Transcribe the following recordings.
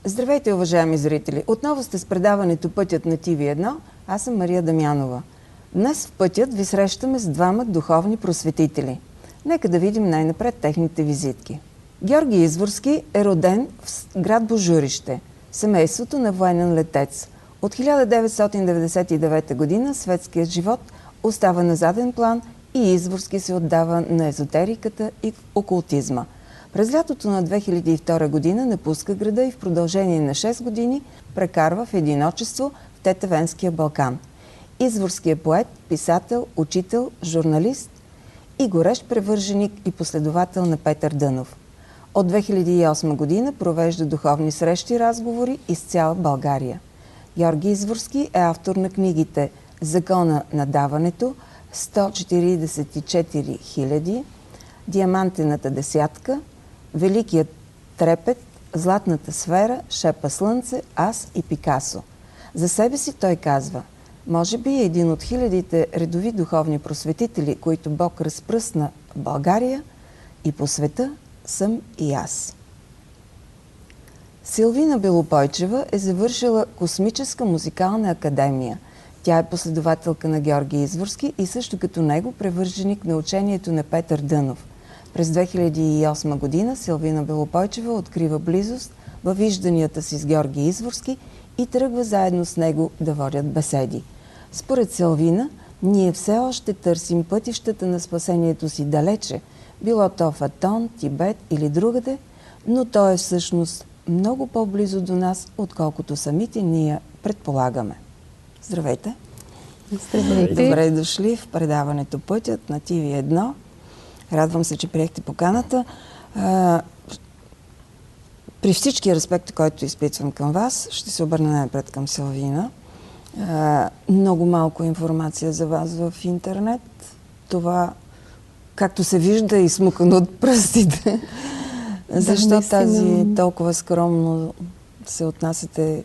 Здравейте, уважаеми зрители! Отново сте с предаването Пътят на ТV1. Аз съм Мария Дамянова. Днес в Пътят ви срещаме с двама духовни просветители. Нека да видим най-напред техните визитки. Георги Изворски е роден в град Божурище, семейството на военен летец. От 1999 година светският живот остава на заден план и Изворски се отдава на езотериката и окултизма. През лятото на 2002 година напуска града и в продължение на 6 години прекарва в единочество в Тетевенския Балкан. Изворски е поет, писател, учител, журналист и горещ привърженик и последовател на Петър Дънов. От 2008 година провежда духовни срещи и разговори из цяла България. Георги Изворски е автор на книгите "Закона на даването", "144 000", "Диамантената десятка", "Великият трепет", "Златната сфера", "Шепа слънце", "Аз" и "Пикасо". За себе си той казва: "Може би е един от хилядите редови духовни просветители, които Бог разпръсна в България и по света, съм и аз." Силвина Белопойчева е завършила Космическа музикална академия. Тя е последователка на Георги Изворски и също като него привърженик на учението на Петър Дънов. През 2008 година Силвина Белопойчева открива близост във вижданията си с Георги Изворски и тръгва заедно с него да водят беседи. Според Силвина, ние все още търсим пътищата на спасението си далече, било то в Атон, Тибет или другаде, но то е всъщност много по-близо до нас, отколкото самите ние предполагаме. Здравейте! Здравейте! Добре дошли в предаването Пътят на TV1. Радвам се, че приехте поканата. При всички респекти, който изпитвам към вас, ще се обърна най-напред към Силвина. Много малко информация за вас в интернет. Това, както се вижда, е изсмукано от пръстите. Защо тази толкова скромно се отнасяте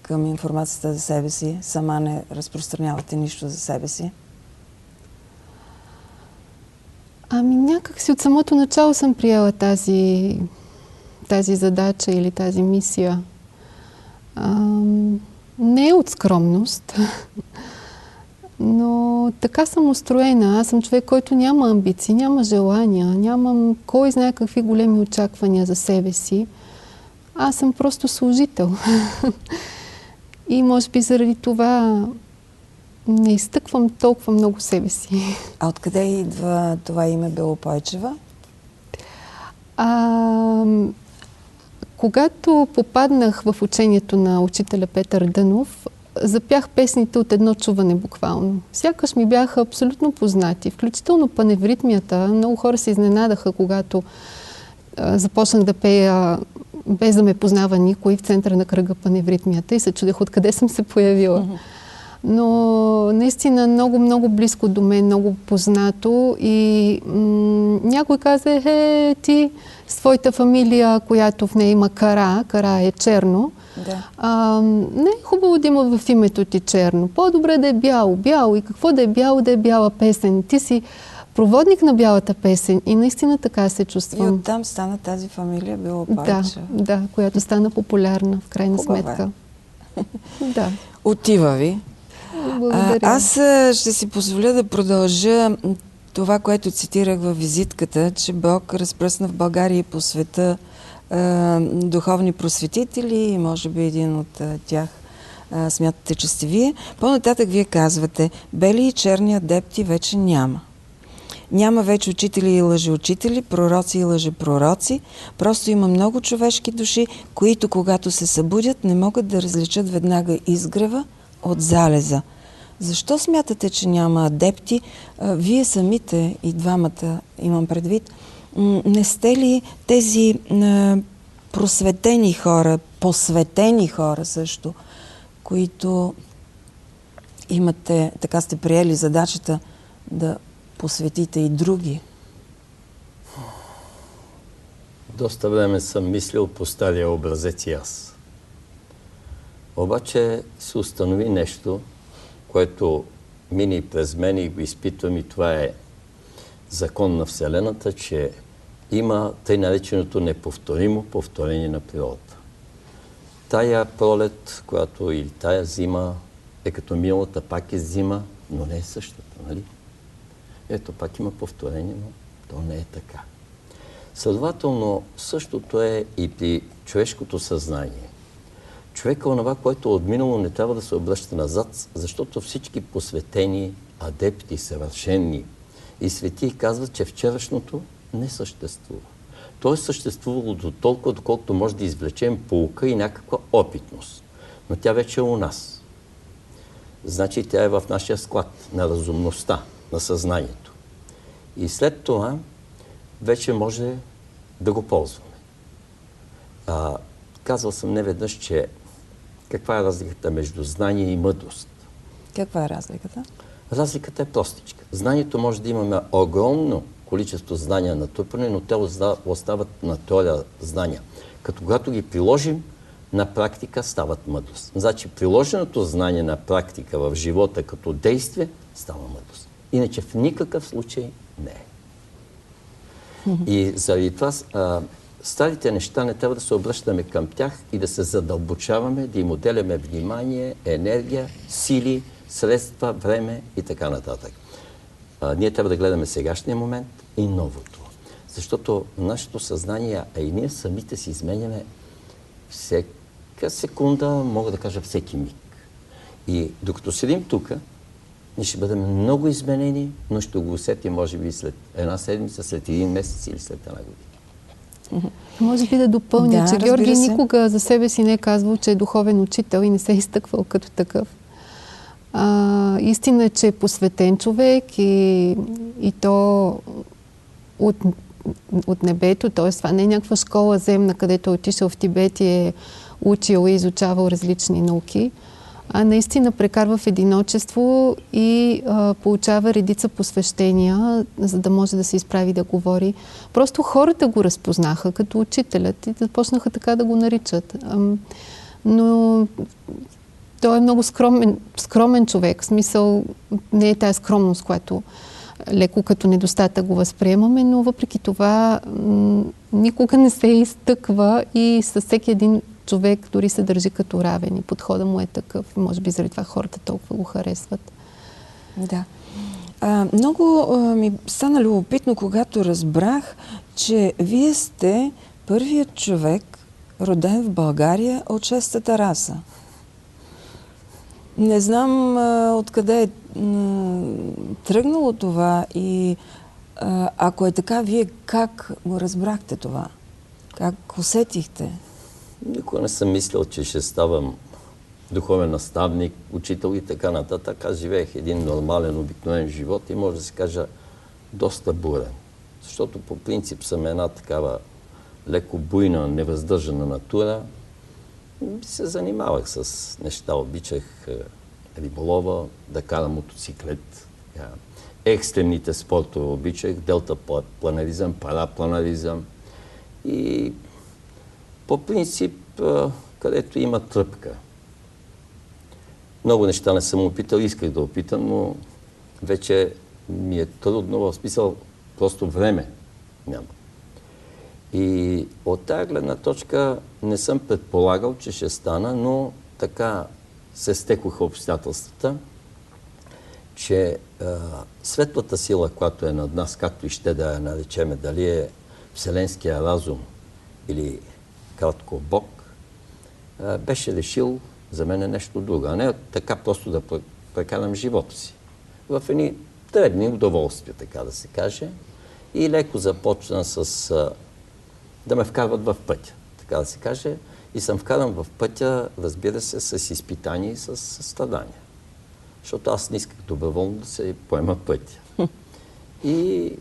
към информацията за себе си? Сама не разпространявате нищо за себе си? Ами някак си от самото начало съм приела тази задача или тази мисия. Не е от скромност, но така съм устроена. Аз съм човек, който няма амбиции, няма желания, нямам кой знае какви големи очаквания за себе си. Аз съм просто служител. И може би заради това не изтъквам толкова много себе си. А откъде идва това име Белопойчева? Когато попаднах в учението на учителя Петър Дънов, запях песните от едно чуване буквално. Сякаш ми бяха абсолютно познати, включително паневритмията. Много хора се изненадаха, когато започнах да пея без да ме познава никой в центъра на кръга паневритмията и се чудех откъде съм се появила. Но наистина много, много близко до мен, много познато и някой каза: ти с твоята фамилия, която в нея има Кара е черно. Да. Не е хубаво да има в името ти черно. По-добре да е бяло. И какво да е бяла песен? Ти си проводник на бялата песен и наистина така се чувствам. И оттам стана тази фамилия Белопойчева. Да, която стана популярна в крайна сметка. Да. Отива ви. Благодаря. Аз ще си позволя да продължа това, което цитирах във визитката, че Бог разпръсна в България и по света духовни просветители и може би един от тях смятате, че сте вие. По-нататък вие казвате: бели и черни адепти вече няма. Няма вече учители и лъжеучители, пророци и лъжепророци. Просто има много човешки души, които когато се събудят, не могат да различат веднага изгрева от залеза. Защо смятате, че няма адепти? Вие самите, и двамата имам предвид, не сте ли тези просветени хора, посветени хора също, които имате, така сте приели задачата да посветите и други? Доста време съм мислил по стария образец и аз. Обаче се установи нещо, което мини през мен и го изпитвам, и това е закон на Вселената, че има тъй нареченото неповторимо повторение на природата. тая пролет, която или тая зима е като миналата, пак е зима, но не е същата, нали? Ето, пак има повторение, но то не е така. Следователно, същото е и при човешкото съзнание. Човека, онова, което е отминало, не трябва да се обръща назад, защото всички посветени, адепти, съвършени и светии казват, че вчерашното не съществува. То е съществувало до толкова, доколкото може да извлечем поука и някаква опитност. Но тя вече е у нас. Значи тя е в нашия склад на разумността, на съзнанието. И след това вече може да го ползваме. Казвал съм неведнъж, че каква е разликата между знание и мъдрост? Каква е разликата? Разликата е простичка. Знанието може да имаме огромно количество знания натрупани, но те остават на теория знания. Като когато ги приложим, на практика стават мъдрост. Значи приложеното знание на практика в живота като действие става мъдрост. Иначе в никакъв случай не е. И заради това старите неща не трябва да се обръщаме към тях и да се задълбочаваме, да им отделяме внимание, енергия, сили, средства, време и така нататък. Ние трябва да гледаме сегашния момент и новото. Защото нашето съзнание, а и ние самите си изменяме всяка секунда, мога да кажа всеки миг. И докато седим тук, ние ще бъдем много изменени, но ще го усетим, може би, след една седмица, след един месец или след една година. Може би да допълня, че Георги никога за себе си не е казвал, че е духовен учител и не се е изтъквал като такъв. Истина е, че е посветен човек и то от небето, т.е. това не е някаква школа земна, където е отишъл в Тибет и е учил и изучавал различни науки, а наистина прекарва в единочество и получава редица посвещения, за да може да се изправи да говори. Просто хората го разпознаха като учителят и започнаха така да го наричат. Но той е много скромен човек. В смисъл, не е тая скромност, която леко като недостатък го възприемаме, но въпреки това никога не се изтъква и със всеки един човек дори се държи като равен и подходът му е такъв. Може би заради това хората толкова го харесват. Да. Много ми стана любопитно, когато разбрах, че вие сте първият човек, роден в България от шестата раса. Не знам откъде е тръгнало това и ако е така, вие как го разбрахте това? Как усетихте? Никога не съм мислил, че ще ставам духовен наставник, учител и така нататък. Аз живеех един нормален, обикновен живот и може да се кажа доста бурен. Защото по принцип съм една такава леко буйна, невъздържана натура. Се занимавах с неща. Обичах риболова, да карам мотоциклет. Екстремните спортове обичах, делтапланеризъм, парапланеризъм. И по принцип, където има тръпка. Много неща не съм опитал, исках да опитам, но вече ми е трудно, в смисъл просто време няма. И от тази гледна точка не съм предполагал, че ще стана, но така се стекоха обстоятелствата, че светлата сила, която е над нас, както и ще да я наречеме, дали е вселенския разум или кратко Бог, беше решил за мен нещо друго, а не така просто да прекарам живота си. В едни дребни удоволствия, така да се каже. И леко започна с да ме вкарват в пътя, така да се каже. И съм вкаран в пътя, разбира се, с изпитания и с страдания. Защото аз не исках доброволно да се поема пътя. И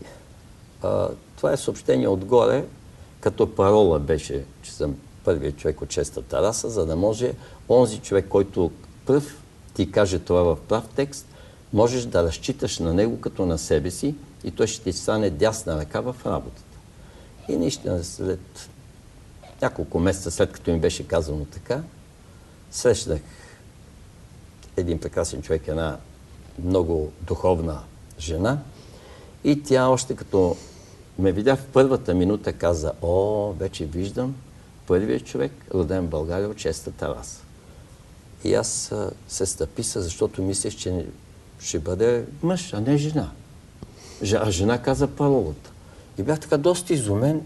това е съобщение отгоре, като парола беше, че съм първият човек от шестата раса, за да може онзи човек, който пръв ти каже това в прав текст, можеш да разчиташ на него като на себе си и той ще ти стане дясна ръка в работата. И наистина след няколко месеца, след като ми беше казано така, срещнах един прекрасен човек, една много духовна жена и тя още като ме видя в първата минута каза: "О, вече виждам първият човек, роден в България от шестата раса. И аз се стъписа, защото мислех, че ще бъде мъж, а не жена. А жена каза паролата. И бях така доста изумен,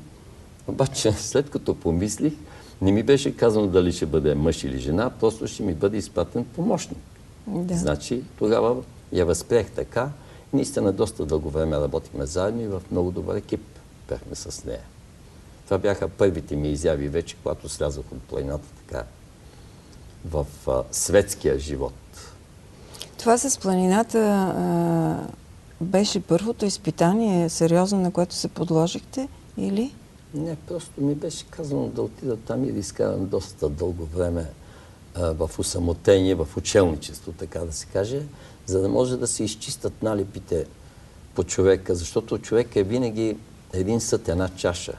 обаче след като помислих, не ми беше казано дали ще бъде мъж или жена, просто ще ми бъде изпратен помощник. Да. Значи тогава я възприех така. Наистина доста дълго време работихме заедно и в много добър екип бяхме с нея. Това бяха първите ми изяви вече, когато слязох от планината така в светския живот. Това с планината беше първото изпитание, сериозно, на което се подложихте, или? Не, просто ми беше казано да отида там и да изкарам доста дълго време в усамотение, в учелничество, така да се каже, за да може да се изчистят налепите по човека, защото човек е винаги един съд, една чаша.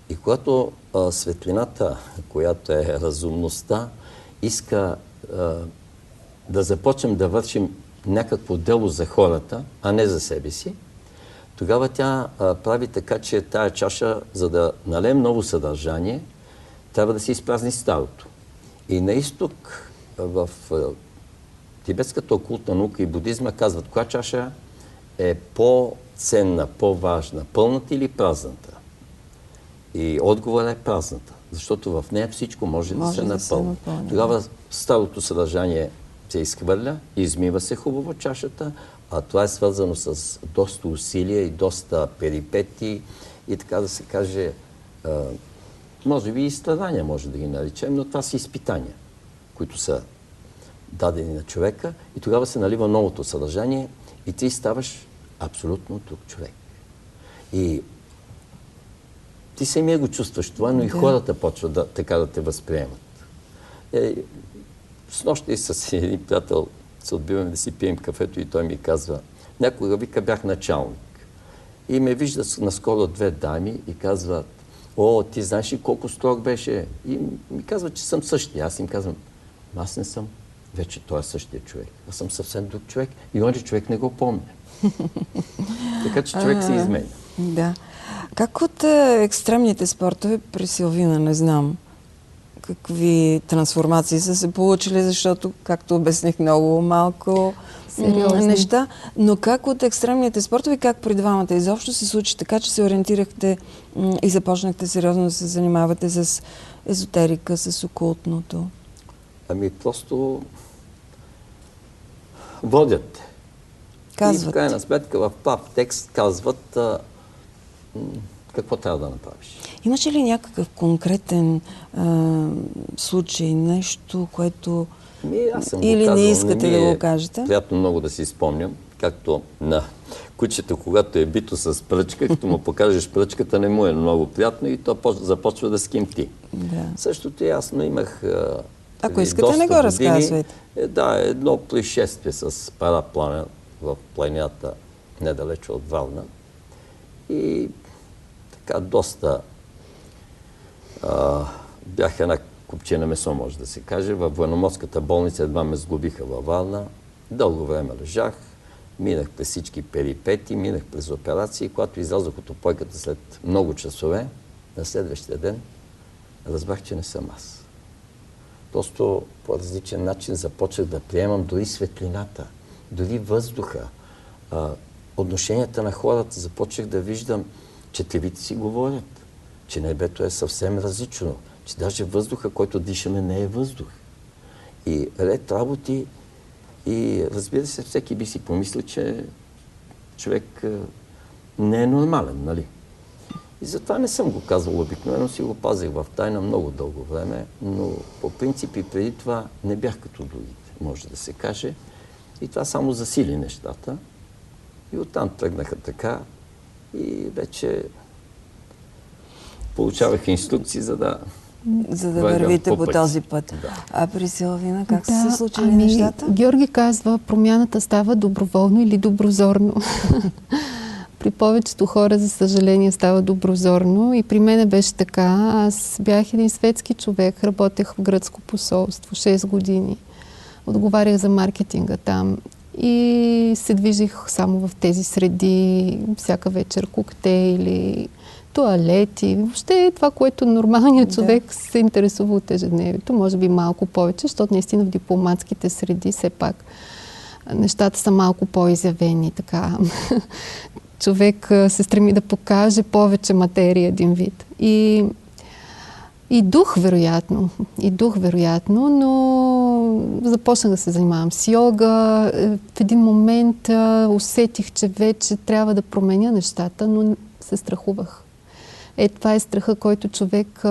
И когато светлината, която е разумността, иска да започнем да вършим някакво дело за хората, а не за себе си, тогава тя прави така, че тая чаша, за да налеем ново съдържание, трябва да се изпразни старото. И на изток, в тибетската окултна наука и будизма казват, коя чаша е по-ценна, по-важна, пълната или празната? И отговорът е празната, защото в нея всичко може да се напълни. Тогава старото съдържание се изхвърля, измива се хубаво чашата, а това е свързано с доста усилия и доста перипети и така да се каже, може би и страдания може да ги наричем, но това са изпитания, които са дадени на човека и тогава се налива новото съдържание и ти ставаш абсолютно друг човек. И ти самия го чувстваш това, но и хората почват така да те възприемат. Снощи с един приятел се отбиваме да си пием кафето и той ми казва, някога вика бях началник. И ме вижда наскоро две дами и казват, о, ти знаеш ли колко строг беше? И ми казва, че съм същия. Аз им казвам, аз не съм. Вече той е същия човек. Аз съм съвсем друг човек и онзи човек не го помня. Така че човек се изменя. Да. Как от екстремните спортове при Силвина, не знам какви трансформации са се получили, защото, както обясних, много малко неща, но как от екстремните спортове, как при двамата изобщо се случи така, че се ориентирахте и започнахте сериозно да се занимавате с езотерика, с окултното? Ами просто водят. Казват. И в крайна сметка в прав текст казват какво трябва да направиш. Имаше ли някакъв конкретен случай, нещо, което или не искате да го кажете? Приятно много да си спомням, както на кучето, когато е бито с пръчка, като му покажеш пръчката, не му е много приятно и то започва да скимти. Да. Същото ясно имах ако искате, не го разказвайте. Да, едно происшествие с параплана в планината недалече от Варна. И така доста бях една купчина месо, може да се каже. Във военноморската болница едва ме сглобиха във Варна. Дълго време лежах, минах през всички перипети, минах през операции. Когато излязох от опойката след много часове, на следващия ден разбрах, че не съм аз. Просто по различен начин започнах да приемам дори светлината, дори въздуха, отношенията на хората. Започнах да виждам, че телевите си говорят, че небето е съвсем различно, че даже въздуха, който дишаме, не е въздух. И ред работи, и разбира се, всеки би си помислил, че човек не е нормален, нали? И затова не съм го казвал обикновено, си го пазих в тайна много дълго време, но по принцип и преди това не бях като другите, може да се каже. И това само засили нещата. И оттам тръгнаха така и вече получавах инструкции, за да вървите по този път. Да. А при Силвина как са се случили нещата? Георги казва, промяната става доброволно или доброзорно. При повечето хора, за съжаление, става доброзорно. И при мене беше така. Аз бях един светски човек, работех в гръцко посолство 6 години. Отговарях за маркетинга там. И се движих само в тези среди, всяка вечер коктейли, тоалети, въобще това, което нормалният човек се интересува от ежедневието, може би малко повече, защото наистина в дипломатските среди все пак нещата са малко по-изявени, така. Човек се стреми да покаже повече материя един вид. И дух, вероятно, но започнах да се занимавам с йога. В един момент усетих, че вече трябва да променя нещата, но се страхувах. Това е страха, който човек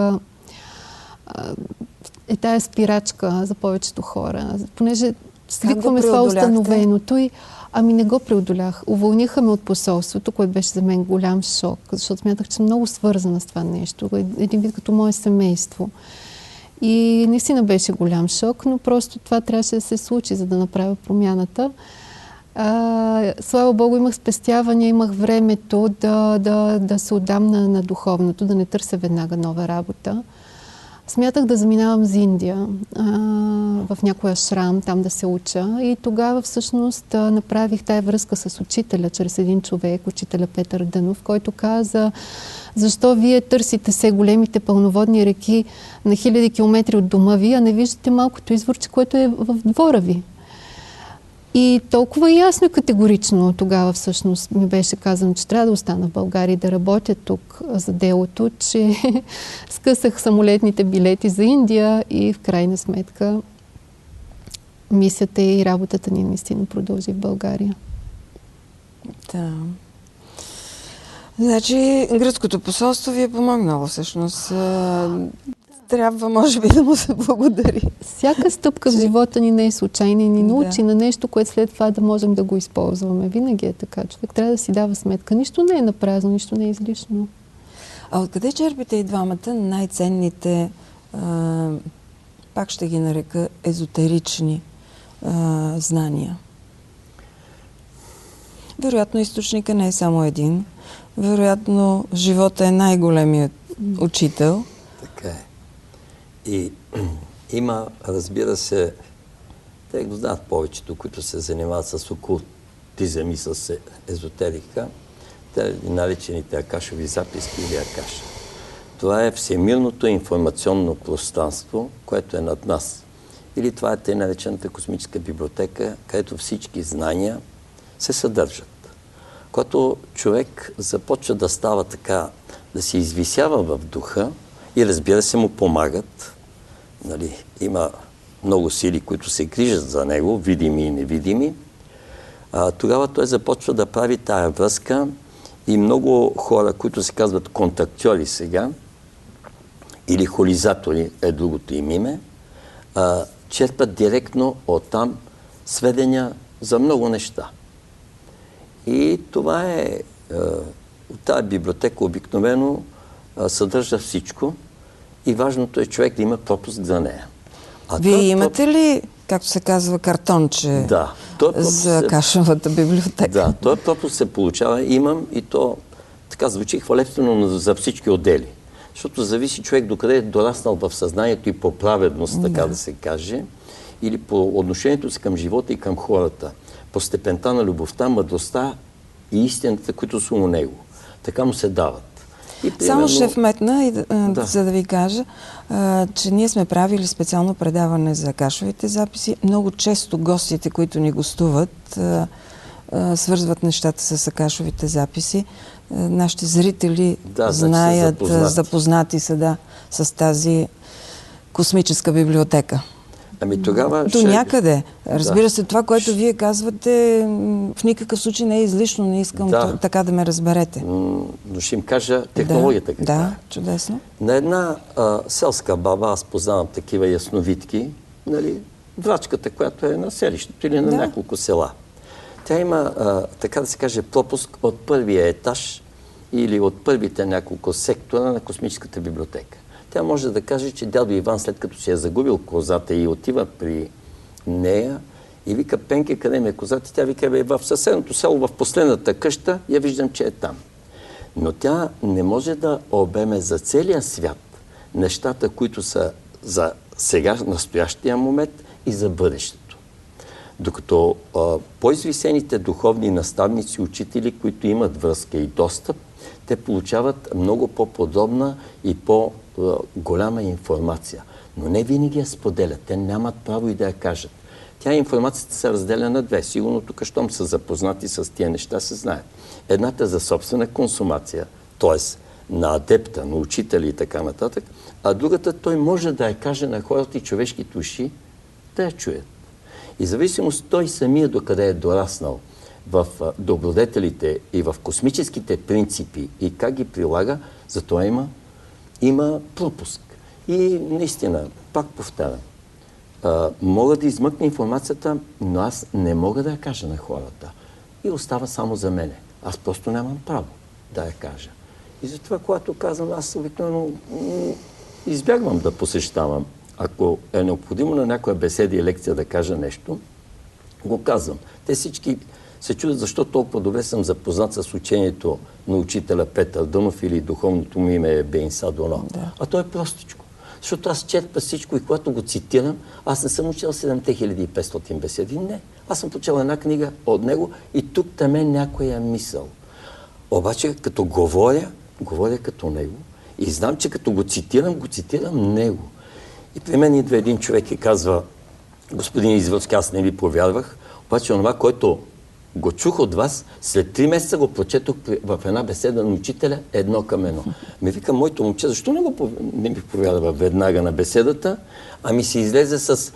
е тая спирачка за повечето хора. Понеже свикваме с това установеното и не го преодолях. Уволниха ме от посолството, което беше за мен голям шок, защото смятах, че съм много свързана с това нещо. Един вид като мое семейство. И наистина беше голям шок, но просто това трябваше да се случи, за да направя промяната. Слава Богу, имах спестявания, имах времето да се отдам на духовното, да не търся веднага нова работа. Смятах да заминавам за Индия, в някоя шрам, там да се уча. И тогава всъщност направих тая връзка с учителя, чрез един човек, учителя Петър Дънов, който каза: защо вие търсите се големите пълноводни реки на хиляди километри от дома ви, а не виждате малкото изворче, което е в двора ви? И толкова ясно и категорично тогава всъщност ми беше казано, че трябва да остана в България и да работя тук за делото, че скъсах самолетните билети за Индия и в крайна сметка мисията и работата ни наистина продължи в България. Да. Значи, гръцкото посолство ви е помогнало всъщност. Трябва, може би, да му се благодари. Всяка стъпка в живота ни не е случайна и ни научи на нещо, което след това да можем да го използваме. Винаги е така. Човек трябва да си дава сметка. Нищо не е напразно, нищо не е излишно. А откъде черпите и двамата най-ценните, пак ще ги нарека, езотерични знания? Вероятно, източника не е само един. Вероятно, живота е най-големият учител. Така е. И има, разбира се, те го знаят повечето, които се занимават с окултизъм и с езотерика, те наречените акашови записки или акаша. Това е всемирното информационно пространство, което е над нас. Или това е тъй наречената космическа библиотека, където всички знания се съдържат. Когато човек започва да става така, да се извисява в духа, и разбира се му помагат. Нали, има много сили, които се грижат за него, видими и невидими. Тогава той започва да прави тая връзка и много хора, които се казват контактьори сега, или холизатори е другото им име, черпят директно оттам сведения за много неща. И това е, от тази библиотека обикновено съдържа всичко и важното е човек да има пропуск за нея. Вие имате ли, както се казва, картонче за Кашовата библиотека? Да, този пропуск се получава. Имам и то така звучи хвалебствено за всички отдели. Защото зависи човек докъде е дораснал в съзнанието и по праведност, така да се каже, или по отношението си към живота и към хората, по степента на любовта, мъдростта и истината, които са у него. Така му се дават. И, примерно... Само ще вметна, за да ви кажа, че ние сме правили специално предаване за Акашовите записи. Много често гостите, които ни гостуват, свързват нещата с Акашовите записи. Нашите зрители знаят, запознати са с тази космическа библиотека. Ами тогава... До някъде. Разбира се, това, което вие казвате, в никакъв случай не е излишно, не искам така да ме разберете. Но ще им кажа технологията каква. Да, чудесно. На една селска баба, аз познавам такива ясновидки, нали, врачката, която е на селището или на няколко села. Тя има, така да се каже, пропуск от първия етаж или от първите няколко сектора на космическата библиотека. Тя може да каже, че дядо Иван, след като си е загубил козата и отива при нея и вика: Пенке, къде ми е козата? Тя вика: в съседното село, в последната къща, я виждам, че е там. Но тя не може да обеме за целия свят нещата, които са за сега, настоящия момент и за бъдещето. Докато по-извисените духовни наставници, учители, които имат връзка и достъп, те получават много по-подробна и по-голяма информация. Но не винаги я споделят. Те нямат право и да я кажат. Тя информацията се разделя на две. Сигурно тук, щом са запознати с тия неща, се знаят. Едната за собствена консумация, т.е. на адепта, на учители и така нататък, а другата той може да я каже на хората и човешките уши да я чуят. И зависимост той самия докъде е дораснал в добродетелите и в космическите принципи и как ги прилага, затова има пропуск. И наистина, пак повтарям, мога да измъкна информацията, но аз не мога да я кажа на хората. И остава само за мене. Аз просто нямам право да я кажа. И затова, когато казвам, аз обикновено избягвам да посещавам. Ако е необходимо на някоя беседа и лекция да кажа нещо, го казвам. Те всички се чудят защо толкова добре съм запознат с учението на учителя Петър Дънов или духовното му име е Бейнса Доно. Да. А то е простичко. Защото аз четва всичко и когато го цитирам, аз не съм учил 7500 беседи. Не. Аз съм почел една книга от него и тук теме някоя мисъл. Обаче, като говоря като него и знам, че като го цитирам него. И при мен идва един човек и казва: господин Извърски, аз не ви повярвах, обаче онова, което го чух от вас, след 3 месеца го прочетох в една беседа на учителя 1:1. Ми вика, моето момче, защо не ми повярва веднага на беседата, ами се излезе с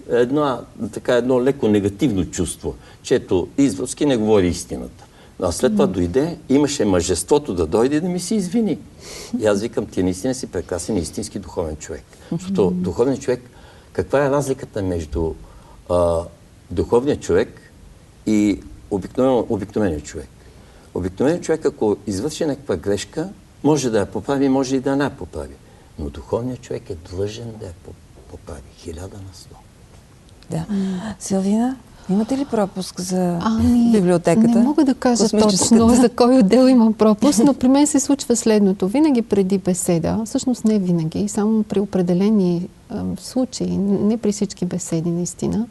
едно леко негативно чувство, че ето Извърски не говори истината. А след това дойде, имаше мъжеството да дойде и да ми се извини. И аз викам, ти наистина си прекрасен истински духовен човек. Защото духовен човек, каква е разликата между духовния човек и обикновения човек? Обикновеният човек, ако извърши някаква грешка, може да я поправи, може и да не я поправи. Но духовният човек е длъжен да я поправи 1000 на 100. Да. Силвина, имате ли пропуск за библиотеката? Не мога да кажа точно за кой отдел имам пропуск, но при мен се случва следното. Винаги преди беседа, всъщност не винаги, само при определени случаи, не при всички беседи наистина,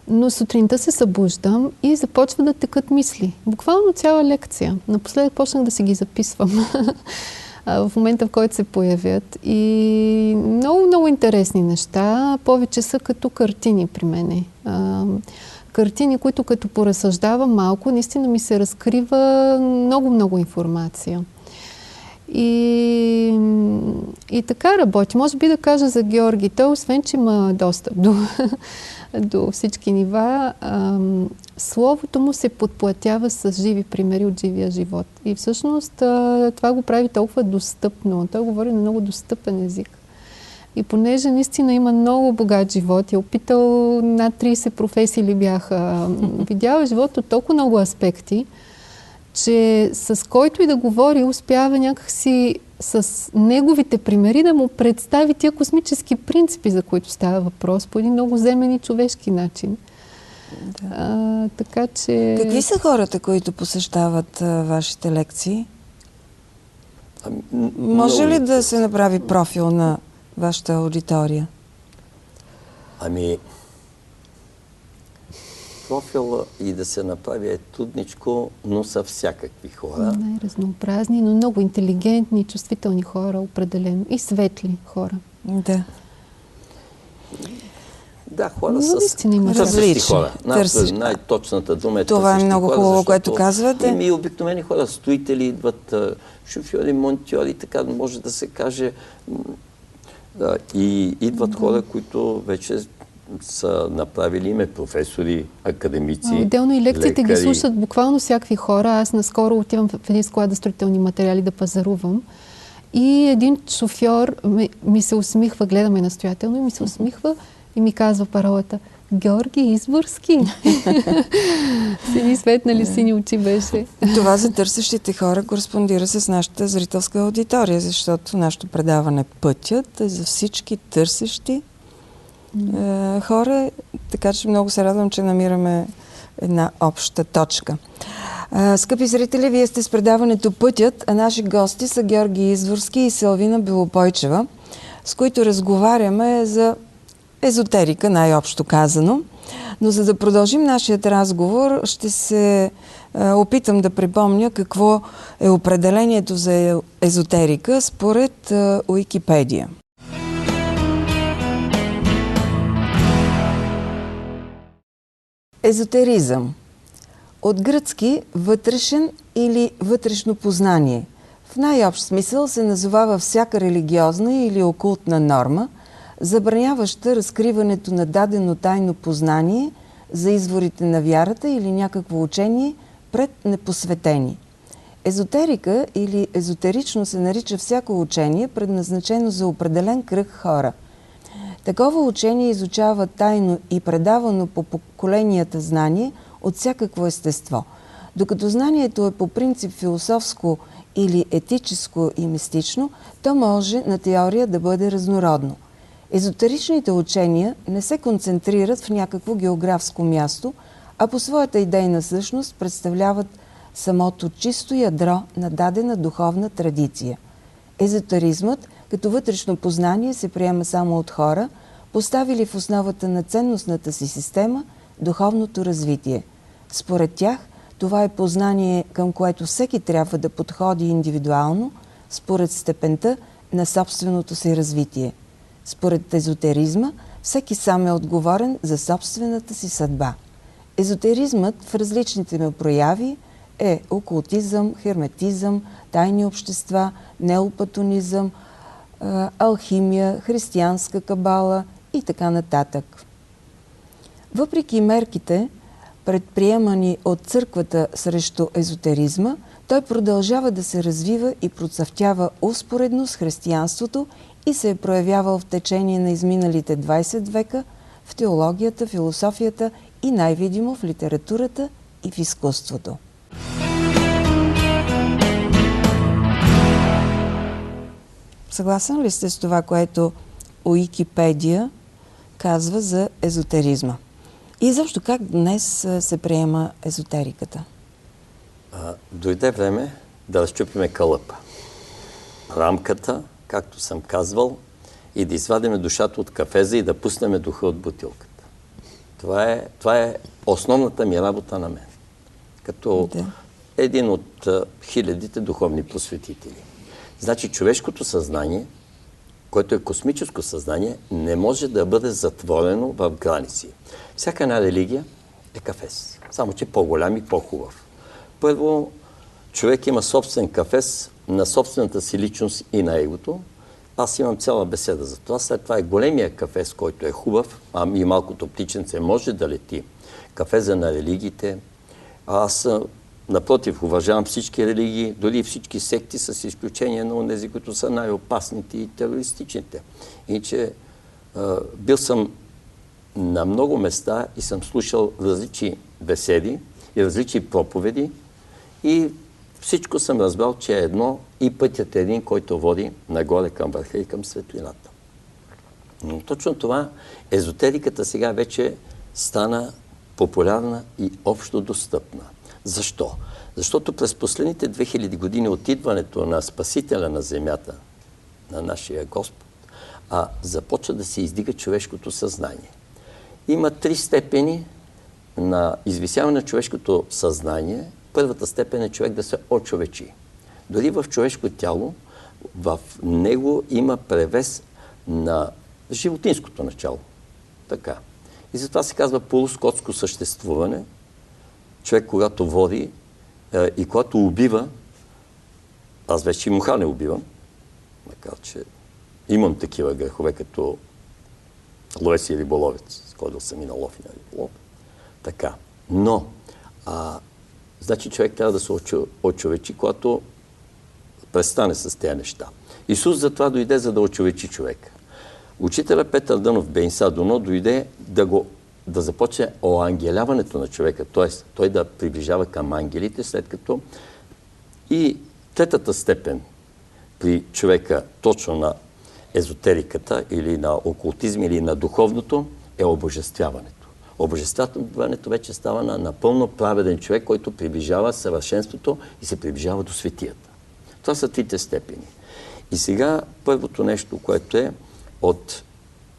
но сутринта се събуждам и започва да текат мисли. Буквално цяла лекция. Напоследък почнах да си ги записвам в момента, в който се появят. И много, много интересни неща. Повече са като картини при мене. Картини, които като поразсъждавам малко, наистина ми се разкрива много, много информация. И така работи. Може би да кажа за Георги. Той, освен че има достъп до всички нива, словото му се подплатява с живи примери от живия живот. И всъщност това го прави толкова достъпно. Той говори на много достъпен език. И понеже наистина има много богат живот, е опитал над 30 професии ли бяха, видял живот от толкова много аспекти, че с който и да говори, успява някакси с неговите примери да му представи тия космически принципи, за които става въпрос, по един много земен и човешки начин. Да. Така че... Какви са хората, които посещават вашите лекции? Може ли да се направи профил на вашата аудитория? Профила и да се направи е трудничко, но са всякакви хора. Най-разнообразни, но много интелигентни, чувствителни хора, определено. И светли хора. Да. Да, хора с различни хора. Най-точната дума е това е много хубаво, което казвате. И обикновени хора, строители, идват шофьори, монтьори, така може да се каже. И идват хора, които вече са направили име, професори, академици, отделно и лекциите лекари. Ги слушат буквално всякакви хора. Аз наскоро отивам в един склад за строителни материали да пазарувам. И един шофьор ми се усмихва, гледаме настоятелно и ми се усмихва и ми казва паролата: Георги Извърски. Сини светнали сини очи беше. Това за търсещите хора кореспондира с нашата зрителска аудитория, защото нашето предаване Пътят е за всички търсещи хора, така че много се радвам, че намираме една обща точка. Скъпи зрители, вие сте с предаването Пътят, а наши гости са Георги Извърски и Силвина Белопойчева, с които разговаряме за езотерика, най-общо казано. Но за да продължим нашият разговор, ще се опитам да припомня какво е определението за езотерика според Уикипедия. Езотеризъм. От гръцки вътрешен или вътрешно познание. В най-общ смисъл се назовава всяка религиозна или окултна норма, забраняваща разкриването на дадено тайно познание за изворите на вярата или някакво учение пред непосветени. Езотерика или езотерично се нарича всяко учение, предназначено за определен кръг хора. Такова учение изучава тайно и предавано по поколенията знание от всякакво естество. Докато знанието е по принцип философско или етическо и мистично, то може на теория да бъде разнородно. Езотеричните учения не се концентрират в някакво географско място, а по своята идейна същност представляват самото чисто ядро на дадена духовна традиция. Езотеризмът като вътрешно познание се приема само от хора, поставили в основата на ценностната си система духовното развитие. Според тях, това е познание, към което всеки трябва да подходи индивидуално, според степента на собственото си развитие. Според езотеризма, всеки сам е отговорен за собствената си съдба. Езотеризмът в различните му прояви е окултизъм, херметизъм, тайни общества, неоплатонизъм, алхимия, християнска кабала и така нататък. Въпреки мерките, предприемани от църквата срещу езотеризма, той продължава да се развива и процъфтява успоредно с християнството и се е проявявал в течение на изминалите 20 века в теологията, философията и най-видимо в литературата и в изкуството. Съгласен ли сте с това, което Уикипедия казва за езотеризма? И защо как днес се приема езотериката? Дойде време да разчупиме кълъпа. Рамката, както съм казвал, и да извадиме душата от кафеза и да пуснем духа от бутилката. Това е основната ми работа на мен. Като един от хилядите духовни просветители. Значи човешкото съзнание, което е космическо съзнание, не може да бъде затворено в граници. Всяка една религия е кафес, само че по-голям и по-хубав. Първо, човек има собствен кафес на собствената си личност и на егото. Аз имам цяла беседа за това. След това е големия кафес, който е хубав, и малкото птиченце може да лети. Кафеза на религиите. Аз напротив, уважавам всички религии, дори всички секти, с изключение на онези, които са най-опасните и терористичните. Иначе бил съм на много места и съм слушал различни беседи и различни проповеди и всичко съм разбрал, че е едно и пътят е един, който води нагоре към върха и към светлината. Но точно това, езотериката сега вече стана популярна и общо достъпна. Защо? Защото през последните 2000 години от идването на Спасителя на земята, на нашия Господ, започва да се издига човешкото съзнание. Има 3 степени на извисяване на човешкото съзнание. Първата степен е човек да се очовечи. Дори в човешко тяло, в него има превес на животинското начало. Така. И затова се казва полускотско съществуване. Човек, когато води и когато убива, аз вече и муха не убивам, макар че имам такива грехове, като ловец и риболовец. Сходил съм и на лов и на риболов. Така. Но, значи човек трябва да се очовечи, когато престане с тези неща. Исус затова дойде, за да очовечи човека. Учителя Петър Дънов Бейнсадоно дойде да започне оангеляването на човека, т.е. той да приближава към ангелите, след като и третата степен при човека, точно на езотериката или на окултизма или на духовното, е обожествяването. Обожествяването вече става на напълно праведен човек, който приближава съвършенството и се приближава до светията. Това са 3 степени. И сега първото нещо, което е от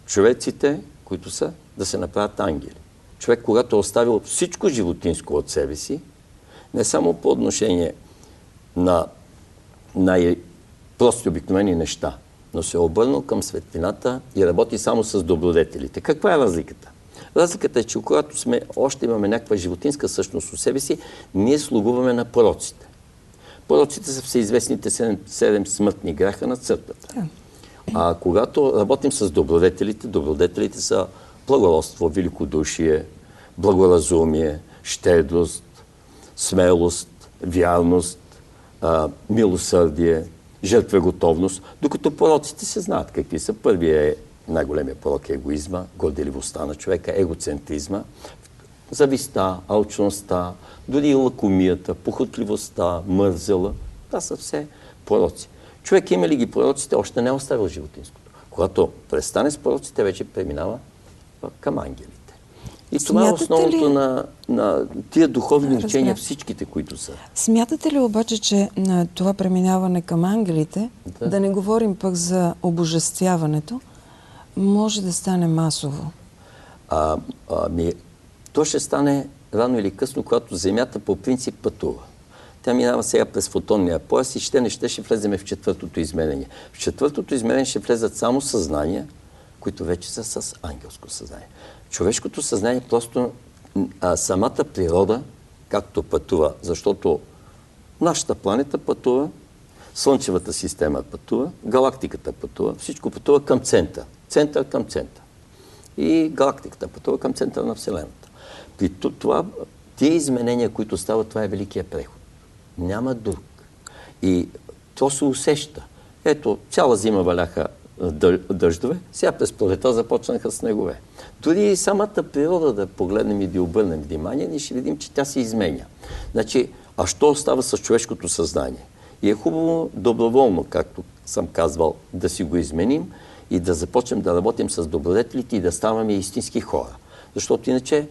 човеците, които са, да се направят ангели. човек, когато е оставил всичко животинско от себе си, не само по отношение на най-прости обикновени неща, но се е обърнал към светлината и работи само с добродетелите. Каква е разликата? Разликата е, че когато още имаме някаква животинска същност у себе си, ние слугуваме на пороците. Пороците са всеизвестните 7 смъртни греха на църквата. А когато работим с добродетелите, добродетелите са благородство, великодушие, благоразумие, щедрост, смелост, вярност, милосърдие, жертвеготовност, докато пороците се знаят какви са. Първият най-големия порок е егоизма, горделивостта на човека, егоцентризма, завистта, алчността, дори и лакомията, похотливостта, мързела. Това са все пороци. Човек има ли ги пороците, още не е оставил животинското. Когато престане с пороците, вече преминава към ангелите. И това е основното на тия духовни учения, всичките, които са. Смятате ли обаче, че на това преминаване към ангелите, да не говорим пък за обожествяването, може да стане масово? То ще стане рано или късно, когато Земята по принцип пътува. Тя минава сега през фотонния пояс и ще влеземе в четвъртото измерение. В четвъртото измерение ще влезат само съзнания, които вече са с ангелско съзнание. Човешкото съзнание просто самата природа, както пътува, защото нашата планета пътува, Слънчевата система пътува, галактиката пътува, всичко пътува към център. Център към център. И галактиката пътува към центъра на Вселената. При това, тия изменения, които стават, това е великия преход. Няма друг. И то се усеща. Ето, цяла зима валяха дъждове, сега през пролета започнаха снегове. Дори и самата природа да погледнем и да обърнем внимание, ние ще видим, че тя се изменя. Значи, а що остава с човешкото съзнание? И е хубаво доброволно, както съм казвал, да си го изменим и да започнем да работим с добродетелите и да ставаме истински хора. Защото иначе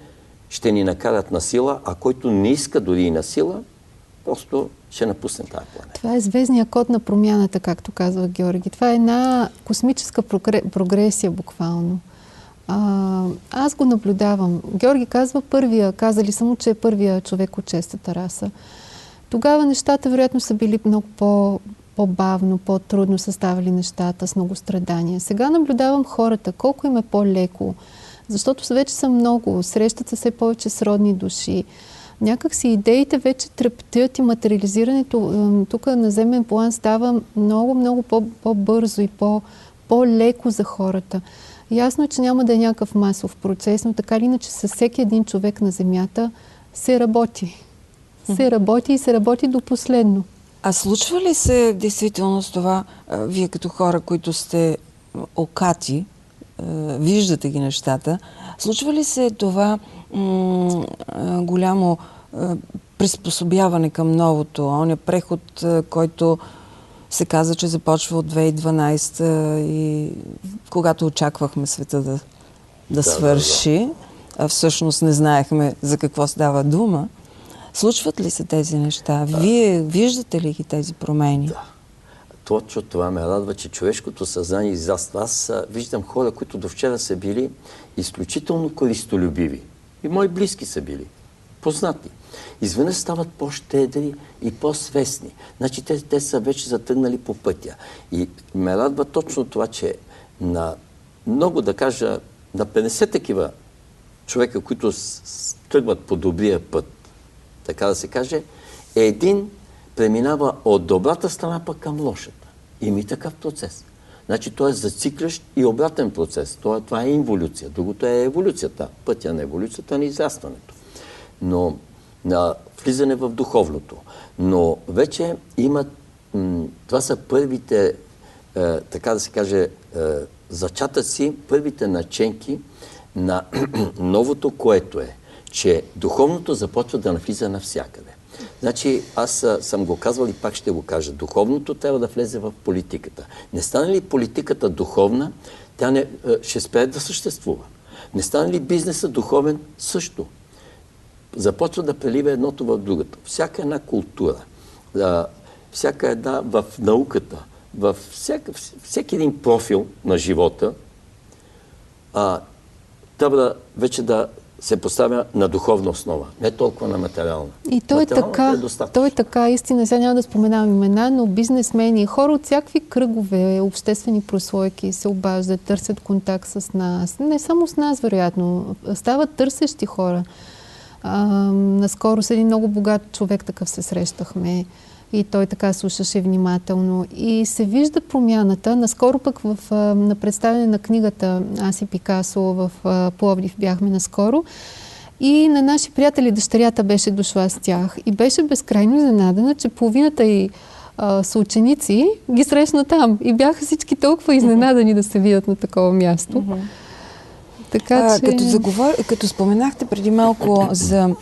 ще ни накарат на сила, а който не иска дори и на сила, просто ще напуснем тази планета. Това е звездния код на промяната, както казва Георги. Това е една космическа прогресия буквално. Аз го наблюдавам. Георги казва казали са му, че е първия човек от честата раса. Тогава нещата вероятно са били много по-бавно, по-трудно са ставали нещата с много страдания. Сега наблюдавам хората, колко им е по-леко, защото вече са много, срещат се все повече с родни души. Някак си идеите вече трептят и материализирането тук на земен план става много по-бързо и по-леко за хората. Ясно е, че няма да е някакъв масов процес, но така или иначе с всеки един човек на земята се работи. Се работи до последно. А случва ли се действително с това, вие като хора, които сте окати, виждате ги нещата, случва ли се това голямо приспособяване към новото, оня преход, който се каза, че започва от 2012 и когато очаквахме света да свърши, а всъщност не знаехме за какво става дума. Случват ли се тези неща? Вие виждате ли ги тези промени? Да. Точно това ме радва, че човешкото съзнание израства. Аз виждам хора, които до вчера са били изключително користолюбиви. И мои близки са били. Познати. Изведнъж стават по-щедри и по-свестни. Значи те са вече затръгнали по пътя. И ме радва точно това, че на много, да кажа, на 50 такива човека, които тръгват по добрия път, така да се каже, един преминава от добрата страна пък към лошата. Има и такъв процес. Значи той е зациклящ и обратен процес. Това е инволюция. Другото е еволюцията. Пътя на еволюцията на израстването. Но на влизане в духовното. Но вече има... това са първите, така да се каже, зачатъци, първите наченки на новото, което е, че духовното започва да навлиза навсякъде. Значи, аз съм го казвал и пак ще го кажа. Духовното трябва да влезе в политиката. Не стане ли политиката духовна, тя ще спре да съществува. Не стане ли бизнеса духовен, също. Започва да прелива едното в другото. Всяка една култура, всяка една в науката, във всеки един профил на живота, трябва вече да се поставя на духовна основа, не толкова на материална. И то е така, истина. Сега няма да споменавам имена, но бизнесмени, хора от всякакви кръгове, обществени прослойки се обаждат, търсят контакт с нас. Не само с нас, вероятно. Стават търсещи хора. Наскоро с един много богат човек такъв се срещахме и той така слушаше внимателно. И се вижда промяната. Наскоро пък на представяне на книгата Аз и Пикасо в Пловдив бяхме наскоро. И на наши приятели дъщерята беше дошла с тях. И беше безкрайно изненадана, че половината й съученици ги срещна там. И бяха всички толкова изненадани да се видят на такова място. Така, че... Като споменахте преди малко за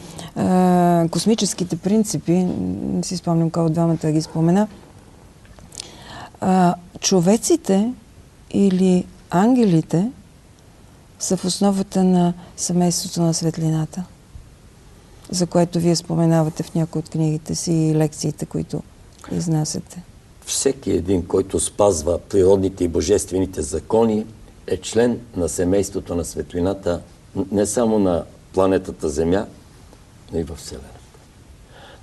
космическите принципи, не си спомням кой от двамата ги спомена, човеците или ангелите са в основата на семейството на светлината, за което вие споменавате в някои от книгите си и лекциите, които изнасяте. Всеки един, който спазва природните и божествените закони, е член на семейството на светлината, не само на планетата Земя, но и във Вселената.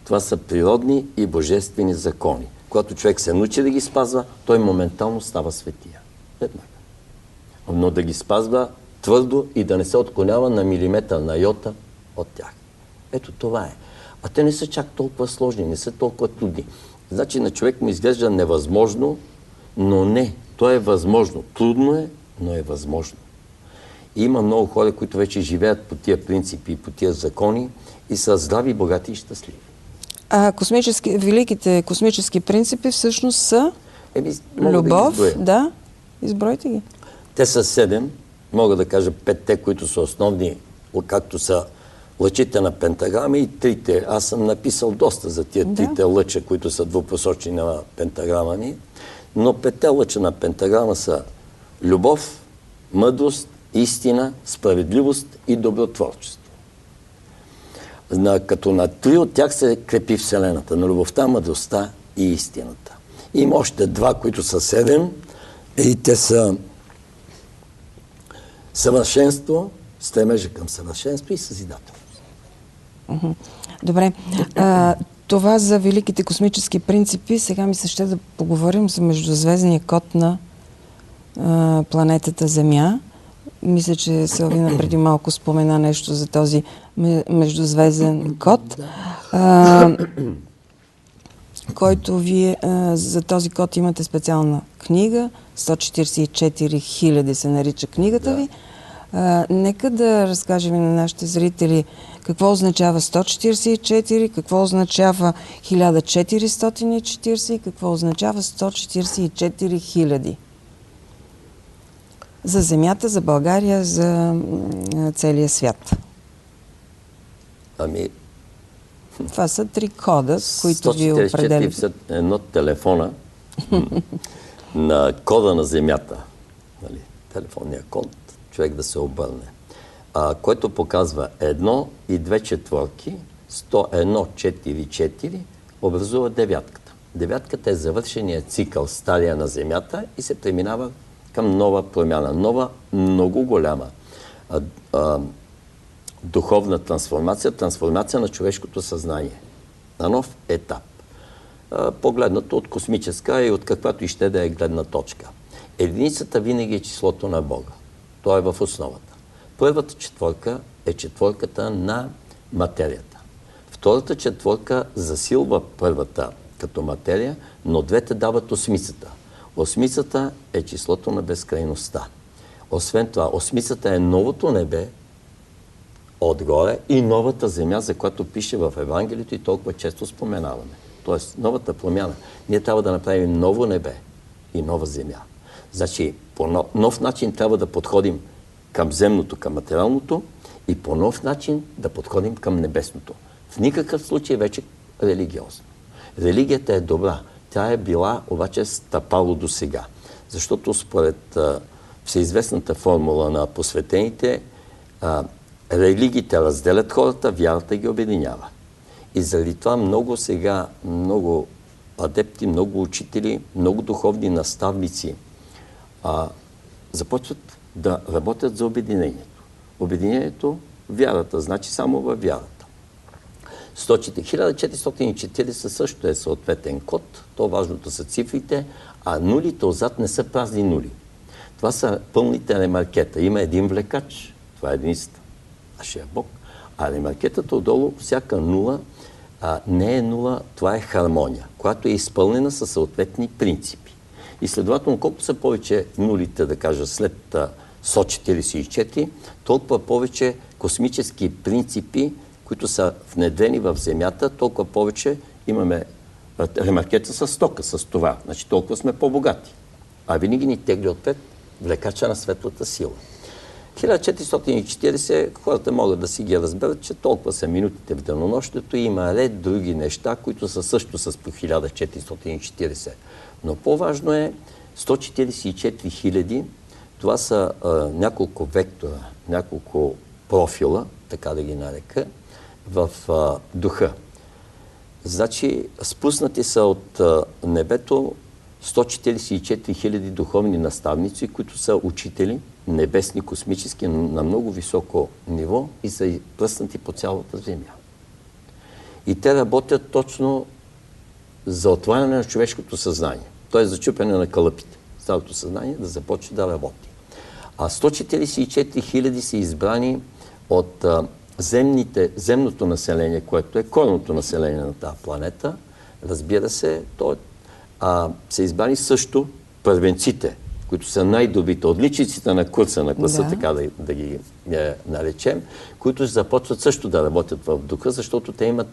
Това са природни и божествени закони. Когато човек се научи да ги спазва, той моментално става светия. Веднага. Но да ги спазва твърдо и да не се отклонява на милиметър, на йота от тях. Ето това е. А те не са чак толкова сложни, не са толкова трудни. Значи на човек му изглежда невъзможно, но не. То е възможно. Трудно е, но е възможно. И има много хора, които вече живеят по тия принципи и по тия закони и са здрави, богати и щастливи. А великите космически принципи всъщност са любов, да, избройте ги. Те са 7, мога да кажа 5-те, които са основни, както са лъчите на пентаграма и 3-те. Аз съм написал доста за тия 3-те лъча, които са двупосочни на пентаграма ни, но 5-те лъча на пентаграма са любов, мъдрост, истина, справедливост и добротворчество. Като на 3 от тях се крепи Вселената, на любовта, мъдростта и истината. Има още 2, които са 7 и те са съвършенство, стремежа към съвършенство и съзидателност. Добре. Това за великите космически принципи. Сега ми се ще да поговорим за междузвездния код на планетата Земя. Мисля, че Силвина преди малко спомена нещо за този междузвезден код, който вие за този код имате специална книга. 144 хиляди се нарича книгата ви. Нека да разкажем на нашите зрители какво означава 144, какво означава 1440 и какво означава 144 хиляди. За Земята, за България, за целия свят. Това са 3 кода, които ви определят. 144 са едно телефона на кода на Земята. Телефонния код, човек да се обърне. Който показва 1 и 2 четворки, 101-4-4, образува девятката. Девятката е завършеният цикъл стадия на Земята и се преминава към нова промяна. Нова, много голяма духовна трансформация, трансформация на човешкото съзнание. На нов етап. Погледнато от космическа и от каквато и ще да е гледна точка. Единицата винаги е числото на Бога. То е в основата. Първата четворка е четворката на материята. Втората четворка засилва първата като материя, но двете дават осмицата. Осмицата е числото на безкрайността. Освен това, осмицата е новото небе отгоре и новата земя, за която пише в Евангелието и толкова често споменаваме. Тоест, новата промяна. Ние трябва да направим ново небе и нова земя. Значи, по нов начин трябва да подходим към земното, към материалното и по нов начин да подходим към небесното. В никакъв случай вече религиозно. Религията е добра. Тя е била обаче стъпало до сега. Защото според всеизвестната формула на посветените, религиите разделят хората, вярата ги обединява. И заради това много сега, много адепти, много учители, много духовни наставници започват да работят за обединението. Обединението вярата, значи само във вярата. 1440 също е съответен код, то важното са цифрите, а нулите отзад не са празни нули. Това са пълните ремаркета. Има един влекач, това е единицата, нашия Бог, а ремаркетата отдолу, всяка нула, не е нула, това е хармония, която е изпълнена със съответни принципи. И следователно, колко са повече нулите, да кажа, след 144, толкова повече космически принципи, които са внедрени в Земята, толкова повече имаме ремаркета с тока, с това. Значи толкова сме по-богати. А винаги ни тегли отпред влекача на светлата сила. 1440 хората могат да си ги разберат, че толкова са минутите в денонощието и има ред други неща, които са също с по 1440. Но по-важно е 144 хиляди, това са няколко вектора, няколко профила, така да ги нарека, в духа. Значи, спуснати са от небето 144 хиляди духовни наставници, които са учители, небесни, космически, на много високо ниво и са пръснати по цялата Земя. И те работят точно за отваряне на човешкото съзнание. Т.е. за чупене на кълъпите. Цялото съзнание да започне да работи. А 144 хиляди са избрани от земното население, което е корното население на тази планета. Разбира се, са избрани също първенците, които са най-добрите, отличниците на курса, на класа, така да ги наречем, които започват също да работят в духа, защото те имат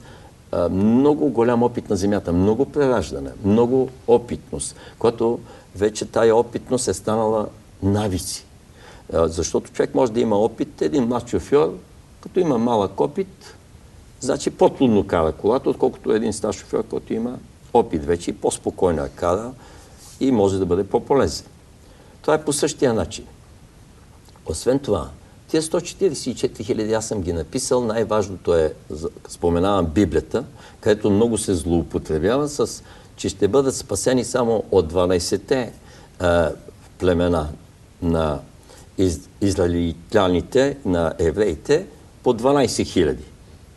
много голям опит на Земята, много прераждане, много опитност, която вече тая опитност е станала навици. Защото човек може да има опит, един млад шофьор, като има малък опит, значи по-трудно кара колата, отколкото един стар шофьор, който има опит вече и по-спокойно кара и може да бъде по-полезен. Това е по същия начин. Освен това, тия 144 хиляди аз съм ги написал, най-важното е, споменавам Библията, където много се злоупотребява с, че ще бъдат спасени само от 12-те племена на израелитяните, на евреите, по 12 хиляди.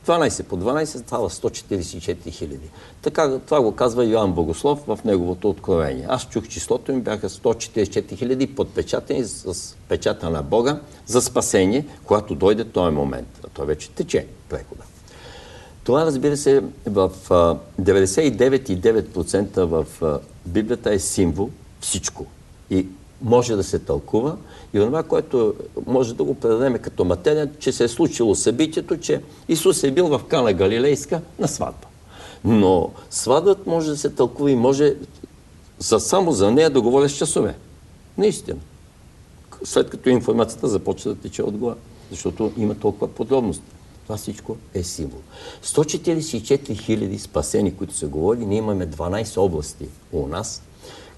12 по 12 става 144 хиляди. Така, това го казва Йоан Богослов в неговото откровение. Аз чух числото им, бяха 144 хиляди подпечатани с печата на Бога за спасение, когато дойде този момент. А той вече тече прехода. Това, разбира се, в 99,9% в Библията е символ, всичко. И може да се тълкува. И това, което може да го предадем като материя, че се е случило събитието, че Исус е бил в Кана Галилейска на сватба. Но сватбата може да се тълкува и може само за нея да говоря с часове. Наистина. След като информацията започва да тече отгоре. Защото има толкова подробности. Това всичко е символ. 144 хиляди спасени, които се говори, ние имаме 12 области у нас,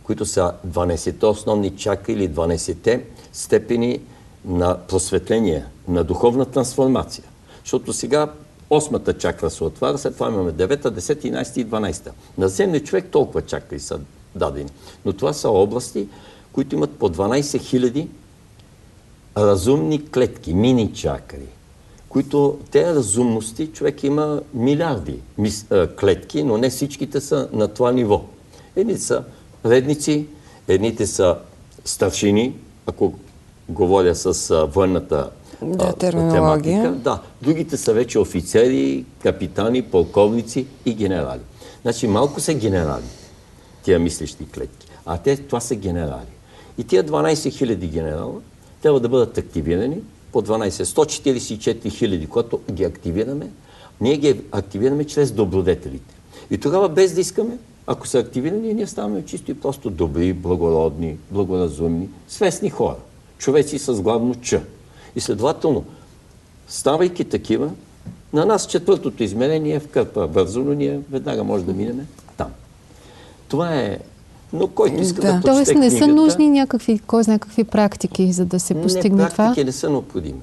които са 12-те основни чакри или 12-те степени на просветление, на духовна трансформация. Защото сега 8-та чакра се отваря, след това имаме 9-та, 10-та, 11-та и 12-та. На земния човек толкова чакри са дадени. Но това са области, които имат по 12 000 разумни клетки, мини чакри, които тези разумности, човек има милиарди клетки, но не всичките са на това ниво. Едни са редници, едните са старшини, ако говоря с военната тематика. Да, другите са вече офицери, капитани, полковници и генерали. Значи малко са генерали, тия мислещи клетки, а това са генерали. И тия 12 000 генерала трябва да бъдат активирани по 144 хиляди, когато ги активираме, ние ги активираме чрез добродетелите. И тогава без да искаме, ако са активирани, ние ставаме чисто и просто добри, благородни, благоразумни, свестни хора. Човеци с главно Ч. И следователно, ставайки такива, на нас четвъртото измерение е в кърпа бързо, но ние веднага може да минем там. Това е... Но който иска да прочете Тоест не книгата, са нужни някакви практики, за да се постигне това? Не, практики не са необходими.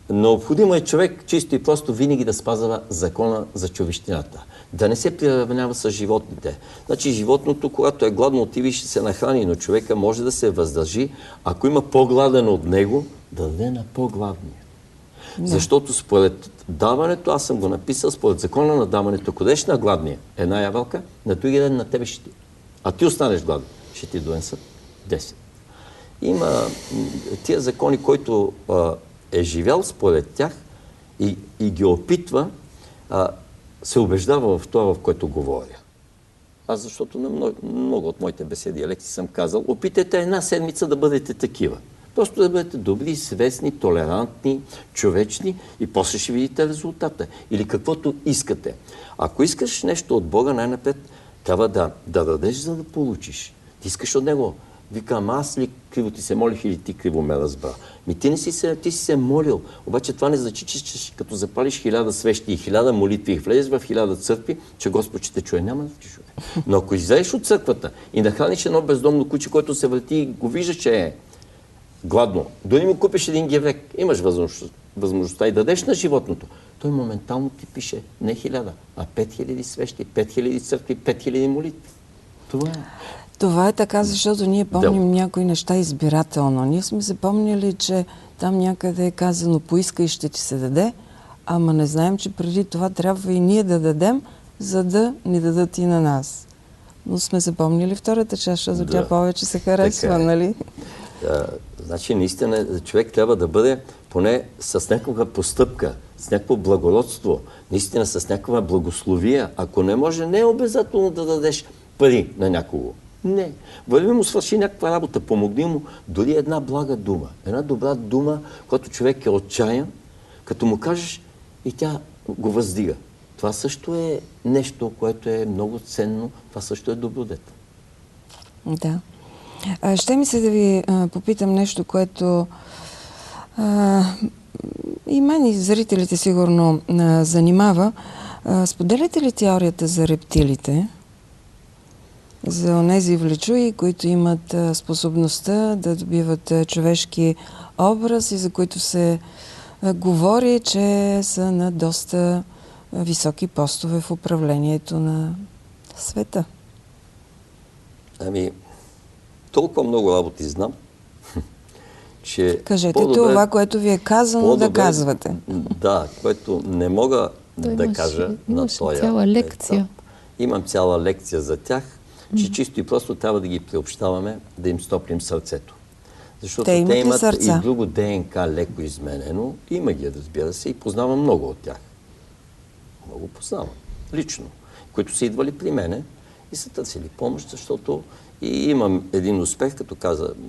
Необходимо е човек чисто и просто винаги да спазва закона за човещината. Да не се приравнява с животните. Значи животното, когато е гладно, отива и ще се нахрани, но човека може да се въздържи, ако има по-гладен от него, да даде на по-гладния. Защото според даването, аз съм го написал, според закона на даването, ако дадеш на гладния една ябълка, на другия ден на тебе ще ти. А ти останеш гладен, ще ти донесат 10. Има тия закони, който е живял според тях и ги опитва, се убеждава в това, в което говоря. Аз защото на много от моите беседи и лекции съм казал, опитайте една седмица да бъдете такива. Просто да бъдете добри, свестни, толерантни, човечни и после ще видите резултата. Или каквото искате. Ако искаш нещо от Бога, най-напред трябва да дадеш, за да получиш. Ти искаш от Него. Викам, аз ли криво ти се молих или ти криво ме разбра? Ти си се молил. Обаче това не значи, че като запалиш 1000 свещи и 1000 молитви и влезеш в 1000 църкви, че Господ ще те чуе. Няма да ти чуе. Но ако излезеш от църквата и нахраниш едно бездомно куче, което се върти и го вижда, че е гладно, дори му купиш един геврек, имаш възможността и дадеш на животното, той моментално ти пише не 1000, а 5000 свещи, 5000 църкви, 5000 молитви. Това е. Това е така, защото ние помним някои неща избирателно. Ние сме запомнили, че там някъде е казано поискай, ще ти се даде, ама не знаем, че преди това трябва и ние да дадем, за да ни дадат и на нас. Но сме запомнили втората част, защото тя повече се харесва, нали? Значи, наистина, човек трябва да бъде поне с някаква постъпка, с някакво благородство, наистина с някаква благословия. Ако не може, не е обязателно да дадеш пари на някого. Не. Върви му свърши някаква работа, помогни му дори една блага дума. Една добра дума, когато човек е отчаян, като му кажеш и тя го въздига. Това също е нещо, което е много ценно. Това също е добродетел. Да. Ще ми се да ви попитам нещо, което и мен и зрителите сигурно занимава. Споделяте ли теорията за рептилите? За онези влечуи, които имат способността да добиват човешки образ и за които се говори, че са на доста високи постове в управлението на света. Ами, толкова много работи знам, че кажете това, което ви е казано да казвате. Да, което не мога да кажа на този цяла лекция. Имам цяла лекция за тях, че чисто и просто трябва да ги приобщаваме, да им стоплим сърцето. Защото те имат и друго ДНК леко изменено. Има ги, разбира се, и познавам много от тях. Много познавам. Лично. Които са идвали при мене и са търсили помощ, защото и имам един успех, като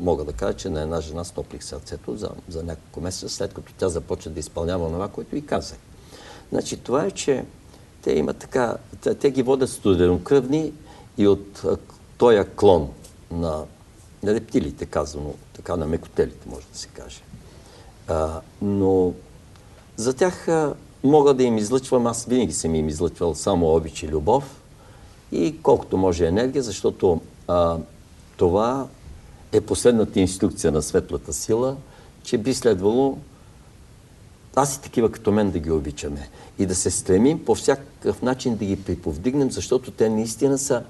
мога да кажа, че на една жена стоплих сърцето за няколко месеца, след като тя започва да изпълнява това, което и казах. Значи това е, че те имат така, те ги водят студенокръвни и от този клон на рептилите, казано така, на мекотелите, може да се каже. Но за тях мога да им излъчвам, аз винаги съм им излъчвал само обич и любов и колкото може енергия, защото това е последната инструкция на светлата сила, че би следвало аз и такива като мен да ги обичаме и да се стремим по всякакъв начин да ги приповдигнем, защото те наистина са...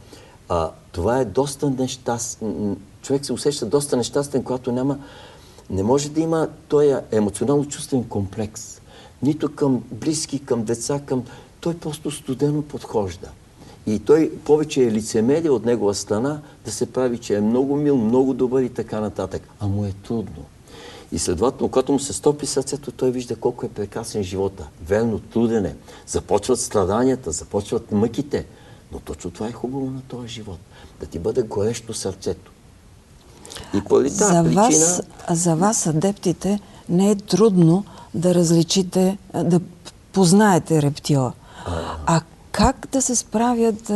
това е доста нещастен. Човек се усеща доста нещастен, когато не може да има този емоционално-чувствен комплекс. Нито към близки, към деца, той просто студено подхожда. И той повече е лицемерие от негова страна да се прави, че е много мил, много добър и така нататък. А му е трудно. И следователно, когато му се стопи сърцето, той вижда колко е прекрасен живота. Верно, труден е. Започват страданията, започват мъките. Но точно това е хубаво на този живот. Да ти бъде горещо сърцето. И поради тази причина... За вас, адептите, не е трудно да различите, да познаете рептила. А как да се справят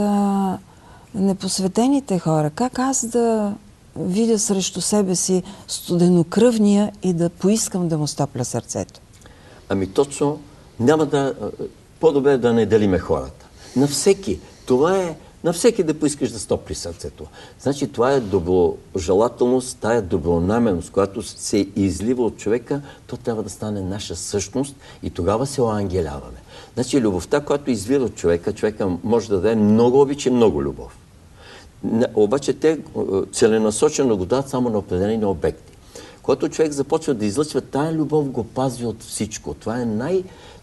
непосветените хора? Как аз да видя срещу себе си студенокръвния и да поискам да му стопля сърцето? Ами точно, по-добре да не делиме хората. На всеки. Това е на всеки да поискаш да стопли сърцето. Значи това е доброжелателност, тая добронамереност, която се излива от човека, то трябва да стане наша същност и тогава се оангеляваме. Значи любовта, която извира от човека може да даде много обич и много любов. Обаче те целенасочено го дадат само на определени обекти. Когато човек започва да излъчва, тая любов го пази от всичко. Това е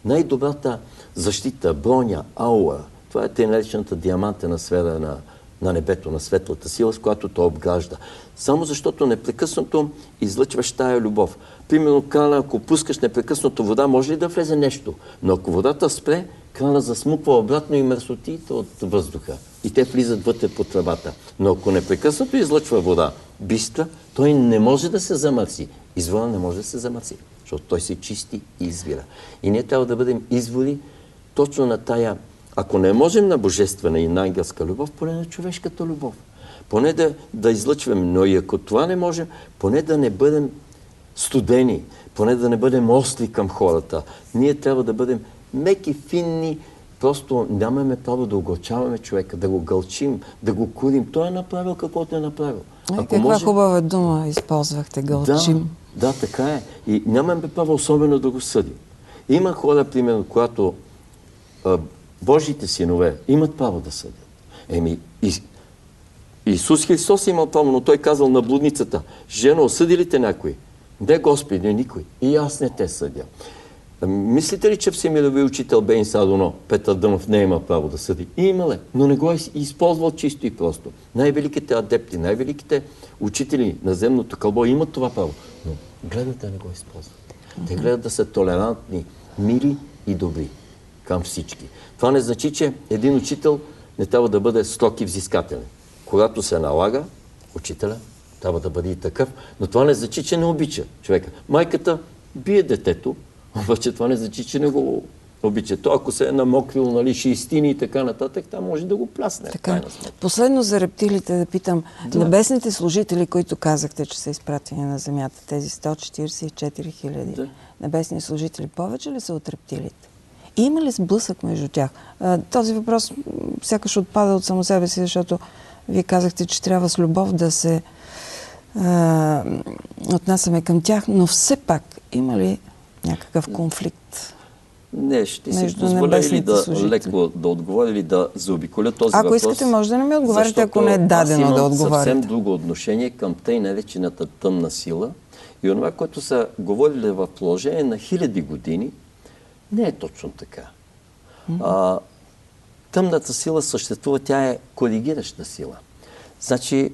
най-добрата защита, броня, аура. Това е тъй наречената диамантена сфера на небето, на светлата сила, с която то обгражда. Само защото непрекъснато излъчваш тая любов. Примерно крана, ако пускаш непрекъснато вода, може ли да влезе нещо? Но ако водата спре, крана засмуква обратно и мърсотиите от въздуха. И те влизат вътре по тръбата. Но ако непрекъснато излъчва вода, бистра, той не може да се замърси. Извора не може да се замърси, защото той се чисти и извира. И ние трябва да бъдем извори точно на тая, ако не можем на божествена и на ангелска любов, поне на човешката любов. Поне да излъчваме, но и ако това не можем, поне да не бъдем студени, поне да не бъдем остри към хората. Ние трябва да бъдем меки, финни, просто нямаме право да огорчаваме човека, да го гълчим, да го курим. Той е направил каквото е направил. Каква хубава дума използвахте, гълчим. Да, така е. И нямаме право особено да го съдим. Има хора, примерно, когато Божите синове имат право да съдят. Исус Христос имал право, но той казал на блудницата: жено, осъди ли те някой? Не, Господи, никой. И аз не те съдя. Мислите ли, че всемирови учител Бейн Садоно, Петър Дънов, не има право да съди? Има ли, но не го е използвал чисто и просто. Най-великите адепти, най-великите учители на земното кълбо имат това право, но гледат да не го използват. Те гледат да са толерантни, мили и добри към всички. Това не значи, че един учител не трябва да бъде строг и взискателен. Когато се налага, учителя трябва да бъде и такъв, но това не значи, че не обича човека. Майката бие детето, обаче това не значи, че не го обича. То, ако се е намокрил, нали, шестини и така нататък, там може да го плясне. Така. Последно за рептилите да питам. Да. Небесните служители, които казахте, че са изпратени на земята, тези 144 хиляди небесни служители, повече ли са от рептилите? И има ли сблъсък между тях? Този въпрос сякаш отпада от само себе си, защото вие казахте, че трябва с любов да се отнасяме към тях, но все пак има ли някакъв конфликт? Не, ще си позволя или леко да отговоря, или да заобиколя този въпрос. Ако искате, може да не ми отговаряте, ако не е дадено да отговаряте. Аз имам съвсем друго отношение към тъй наречената тъмна сила и онова, което са говорили в положение на хиляди години, не е точно така. Тъмната сила съществува, тя е коригираща сила. Значи,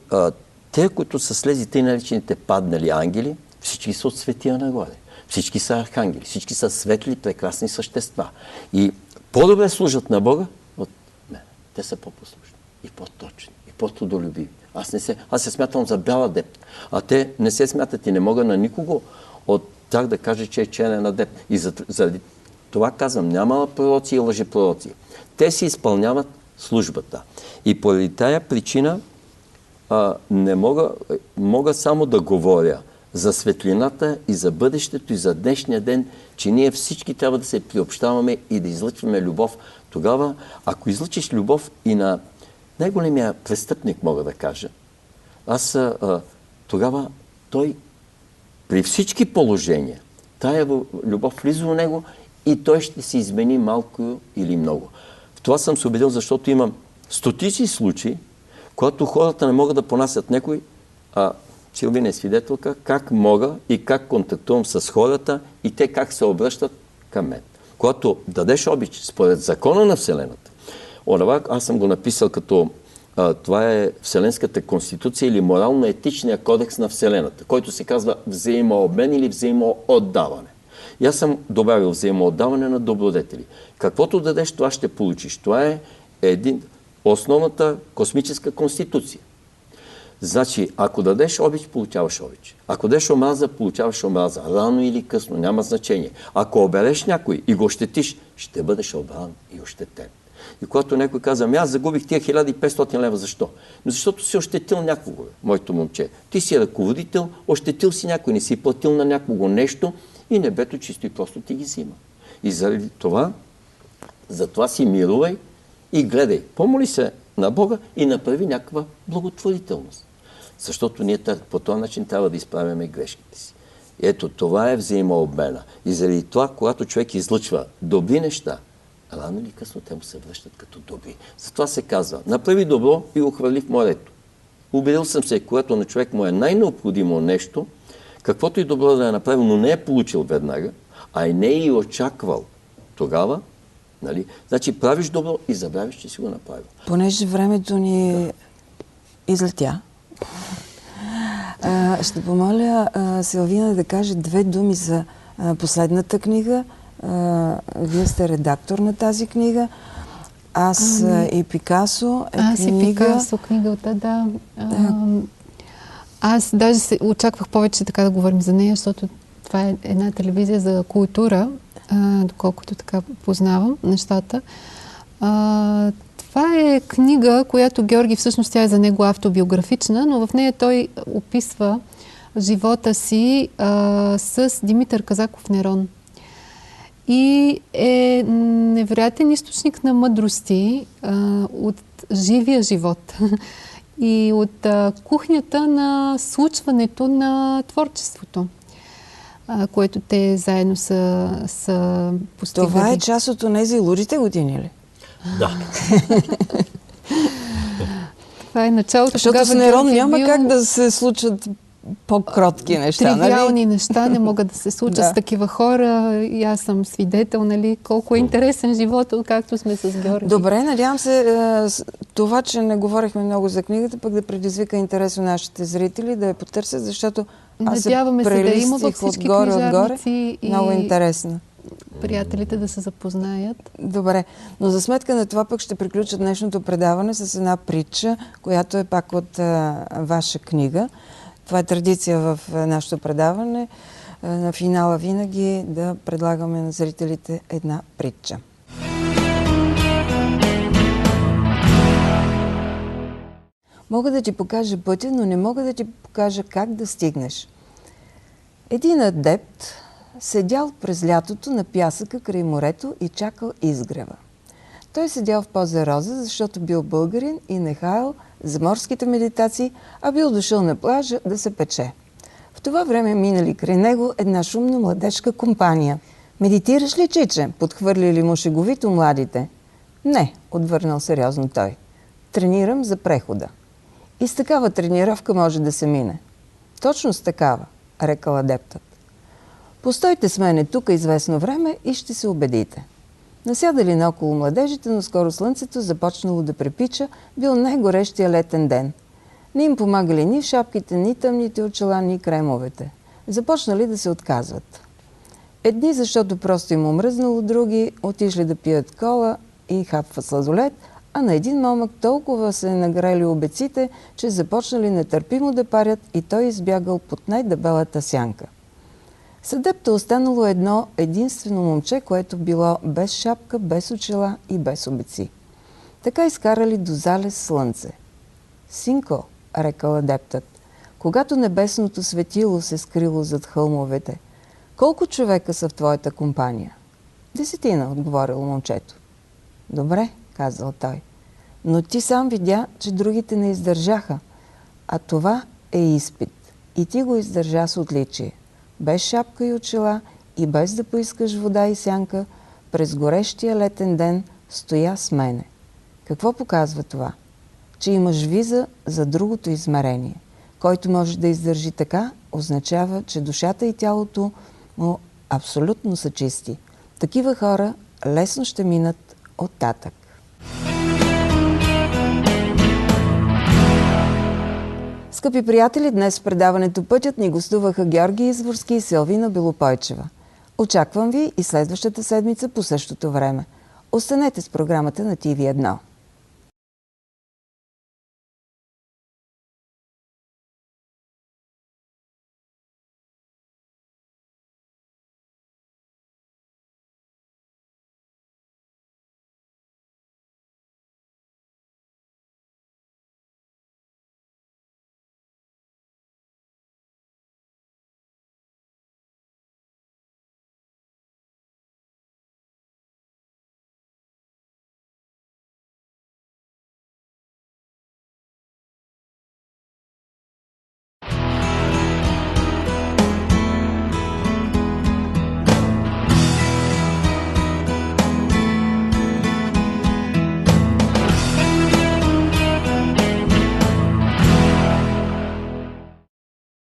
те, които са слези, тъй наречените паднали ангели, всички са от светия нагоре. Всички са архангели, всички са светли, прекрасни същества. И по-добре служат на Бога от мен. Те са по-послушни и по-точни, и по-трудолюбиви. Аз се смятам за бял адепт, а те не се смятат и не мога на никого от тях да каже, че е черен адепт. И заради това казвам, няма пророци и лъжепророци. Те си изпълняват службата. И поради тая причина не мога само да говоря за светлината и за бъдещето и за днешния ден, че ние всички трябва да се приобщаваме и да излъчваме любов. Тогава, ако излъчиш любов и на най-големия престъпник, мога да кажа, тогава той при всички положения, тая любов влиза в него и той ще се измени малко или много. В това съм се убедил, защото имам стотици случаи, когато хората не могат да понасят някой, Силвина е свидетелка, как мога и как контактувам с хората и те как се обръщат към мен. Когато дадеш обич според закона на Вселената, онова аз съм го написал като това е Вселенската конституция или морално-етичния кодекс на Вселената, който се казва взаимообмен или взаимоотдаване. И аз съм добавил взаимоотдаване на добродетели. Каквото дадеш, това ще получиш. Това е основната космическа конституция. Значи, ако дадеш обич, получаваш обич. Ако дадеш омраза, получаваш омраза. Рано или късно, няма значение. Ако обереш някой и го ощетиш, ще бъдеш обран и ощетен. И когато някой каза, аз загубих тия 1500 лева, защо? Защото си ощетил някого, моето момче. Ти си ръководител, ощетил си някой, не си платил на някого нещо и небето чисто и просто ти ги взима. И заради това, затова си мирувай и гледай. Помоли се на Бога и направи някаква благотворителност. Защото ние по този начин трябва да изправяме грешките си. Ето, това е взаимообмена. И заради това, когато човек излъчва добри неща, рано или късно те му се връщат като добри. Затова се казва, направи добро и го хвърли в морето. Убедил съм се, когато на човек му е най-необходимо нещо, каквото и добро да е направил, но не е получил веднага, а и не е и очаквал тогава, нали? Значи правиш добро и забравиш, че си го направил. Понеже времето ни излетя, ще помоля Силвина да каже две думи за последната книга. Вие сте редактор на тази книга. Аз и Пикасо е Аз книга. и Пикасо, книгата, да. Аз даже очаквах повече така да говорим за нея, защото това е една телевизия за култура, доколкото така познавам нещата. Това е книга, която Георги, всъщност тя е за него автобиографична, но в нея той описва живота си с Димитър Казаков Нерон. И е невероятен източник на мъдрости от живия живот и от кухнята на случването на творчеството, което те заедно са постигали. Това е част от онези лудите години ли? Да. Това е началото. Защото с Нерон няма как да се случат по-кротки неща, тривиални неща не могат да се случат с такива хора. И аз съм свидетел, нали, колко е интересен живот, както сме с Георги. Добре, надявам се това, че не говорихме много за книгата, пък да предизвика интерес у нашите зрители, да я потърсят, защото аз надяваме се прелистих отгоре. Много интересно. Приятелите да се запознаят. Добре, но за сметка на това пък ще приключа днешното предаване с една притча, която е пак от ваша книга. Това е традиция в нашето предаване. На финала винаги да предлагаме на зрителите една притча. Мога да ти покажа пътя, но не мога да ти покажа как да стигнеш. Един адепт седял през лятото на пясъка край морето и чакал изгрева. Той седял в поза роза, защото бил българин и не хаял за морските медитации, а бил дошъл на плажа да се пече. В това време минали край него една шумна младежка компания. «Медитираш ли, чиче?» подхвърлили му шеговито младите. «Не», отвърнал сериозно той. «Тренирам за прехода». «И с такава тренировка може да се мине». «Точно с такава», рекал адептът. «Постойте с мене тук известно време и ще се убедите». Насядали наоколо младежите, но скоро слънцето започнало да препича, бил най-горещия летен ден. Не им помагали ни шапките, ни тъмните очила, ни кремовете. Започнали да се отказват. Едни, защото просто им омръзнало, други отишли да пият кола и хапват сладолед, а на един момък толкова се нагрели обеците, че започнали нетърпимо да парят и той избягал под най-дебелата сянка. С адепта останало едно единствено момче, което било без шапка, без очила и без обеци. Така изкарали до залез слънце. «Синко», рекал адептът, когато небесното светило се скрило зад хълмовете, колко човека са в твоята компания? 10, отговорило момчето. Добре, казал той, но ти сам видя, че другите не издържаха, а това е изпит и ти го издържа с отличие. Без шапка и очила и без да поискаш вода и сянка, през горещия летен ден стоя с мене. Какво показва това? Че имаш виза за другото измерение. Който може да издържи така, означава, че душата и тялото му абсолютно са чисти. Такива хора лесно ще минат оттатък. Скъпи приятели, днес в предаването «Пътят» ни гостуваха Георги Изворски и Силвина Белопойчева. Очаквам ви и следващата седмица по същото време. Останете с програмата на TV1.